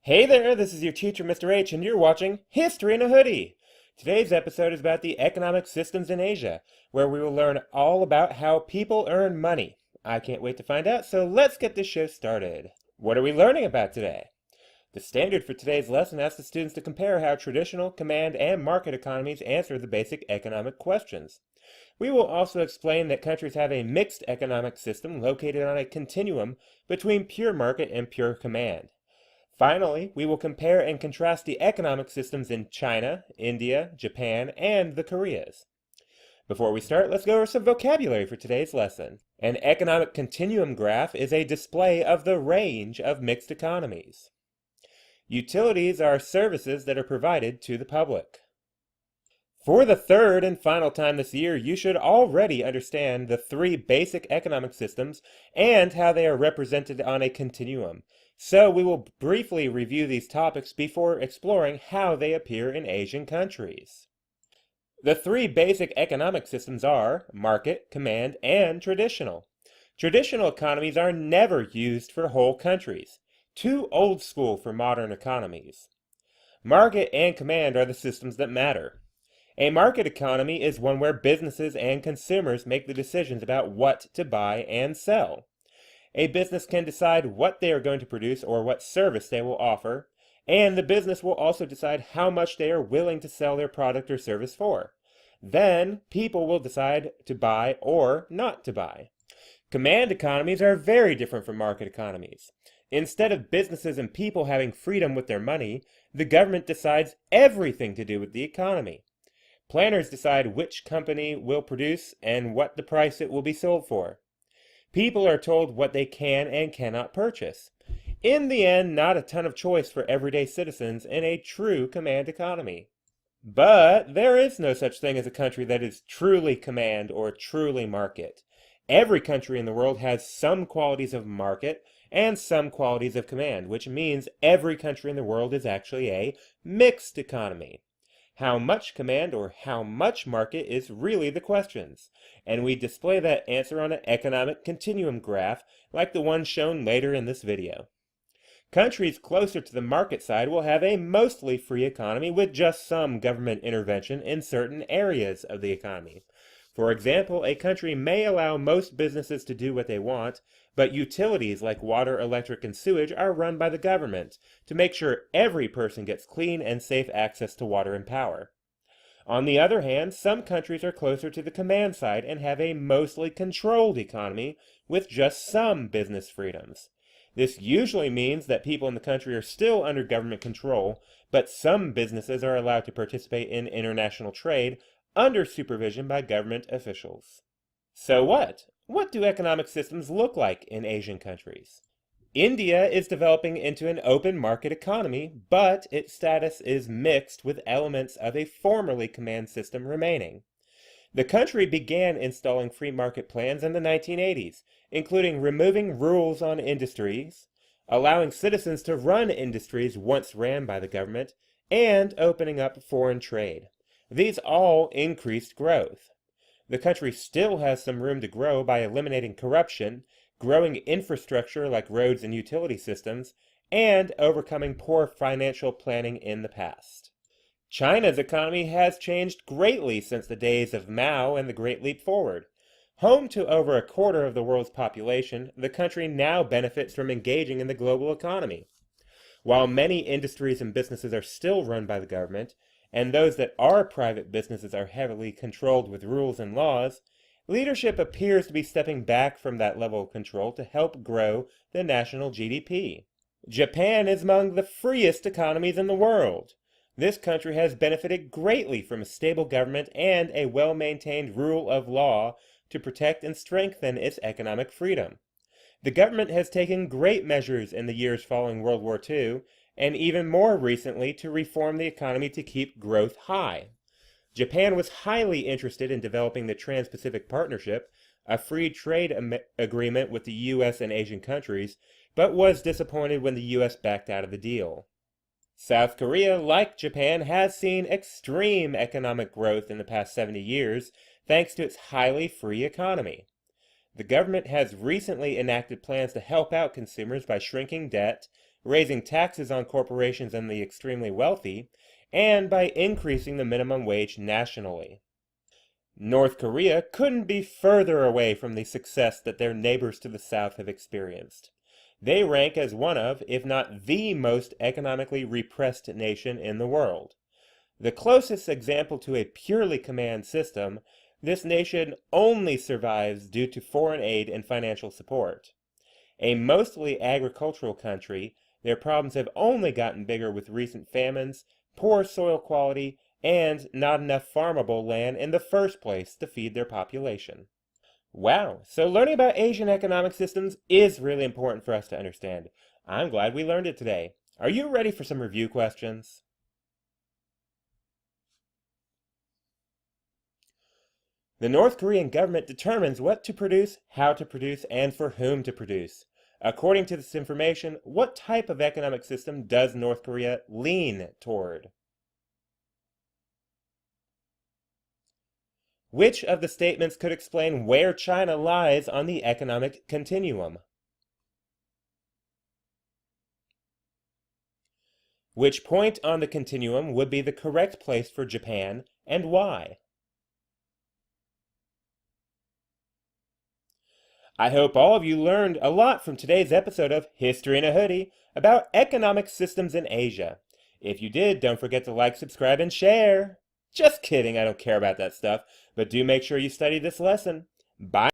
Hey there, this is your teacher, Mr. H, and you're watching History in a Hoodie. Today's episode is about the economic systems in Asia, where we will learn all about how people earn money. I can't wait to find out, so let's get this show started. What are we learning about today? The standard for today's lesson asks the students to compare how traditional, command, and market economies answer the basic economic questions. We will also explain that countries have a mixed economic system located on a continuum between pure market and pure command. Finally, we will compare and contrast the economic systems in China, India, Japan, and the Koreas. Before we start, let's go over some vocabulary for today's lesson. An economic continuum graph is a display of the range of mixed economies. Utilities are services that are provided to the public. For the third and final time this year, you should already understand the three basic economic systems and how they are represented on a continuum. So we will briefly review these topics before exploring how they appear in Asian countries. The three basic economic systems are market, command, and traditional. Traditional economies are never used for whole countries. Too old school for modern economies. Market and command are the systems that matter. A market economy is one where businesses and consumers make the decisions about what to buy and sell. A business can decide what they are going to produce or what service they will offer, and the business will also decide how much they are willing to sell their product or service for. Then, people will decide to buy or not to buy. Command economies are very different from market economies. Instead of businesses and people having freedom with their money, the government decides everything to do with the economy. Planners decide which company will produce and what the price it will be sold for. People are told what they can and cannot purchase. In the end, not a ton of choice for everyday citizens in a true command economy. But there is no such thing as a country that is truly command or truly market. Every country in the world has some qualities of market and some qualities of command, which means every country in the world is actually a mixed economy. How much command or how much market is really the questions, and we display that answer on an economic continuum graph like the one shown later in this video. Countries closer to the market side will have a mostly free economy with just some government intervention in certain areas of the economy. For example, a country may allow most businesses to do what they want, but utilities like water, electric, and sewage are run by the government to make sure every person gets clean and safe access to water and power. On the other hand, some countries are closer to the command side and have a mostly controlled economy with just some business freedoms. This usually means that people in the country are still under government control, but some businesses are allowed to participate in international trade under supervision by government officials. So what? What do economic systems look like in Asian countries? India is developing into an open market economy, but its status is mixed with elements of a formerly command system remaining. The country began installing free market plans in the 1980s, including removing rules on industries, allowing citizens to run industries once ran by the government, and opening up foreign trade. These all increased growth. The country still has some room to grow by eliminating corruption, growing infrastructure like roads and utility systems, and overcoming poor financial planning in the past. China's economy has changed greatly since the days of Mao and the Great Leap Forward. Home to over a quarter of the world's population, the country now benefits from engaging in the global economy. While many industries and businesses are still run by the government, and those that are private businesses are heavily controlled with rules and laws, leadership appears to be stepping back from that level of control to help grow the national GDP. Japan is among the freest economies in the world. This country has benefited greatly from a stable government and a well-maintained rule of law to protect and strengthen its economic freedom. The government has taken great measures in the years following World War II, and even more recently to reform the economy to keep growth high. Japan was highly interested in developing the Trans-Pacific Partnership, a free trade agreement with the U.S. and Asian countries, but was disappointed when the U.S. backed out of the deal. South Korea, like Japan, has seen extreme economic growth in the past 70 years, thanks to its highly free economy. The government has recently enacted plans to help out consumers by shrinking debt, raising taxes on corporations and the extremely wealthy, and by increasing the minimum wage nationally. North Korea couldn't be further away from the success that their neighbors to the south have experienced. They rank as one of, if not the most economically repressed nation in the world. The closest example to a purely command system, this nation only survives due to foreign aid and financial support. A mostly agricultural country, their problems have only gotten bigger with recent famines, poor soil quality, and not enough farmable land in the first place to feed their population. Wow, so learning about Asian economic systems is really important for us to understand. I'm glad we learned it today. Are you ready for some review questions? The North Korean government determines what to produce, how to produce, and for whom to produce. According to this information, what type of economic system does North Korea lean toward? Which of the statements could explain where China lies on the economic continuum? Which point on the continuum would be the correct place for Japan, and why? I hope all of you learned a lot from today's episode of History in a Hoodie about economic systems in Asia. If you did, don't forget to like, subscribe, and share. Just kidding, I don't care about that stuff, but do make sure you study this lesson. Bye.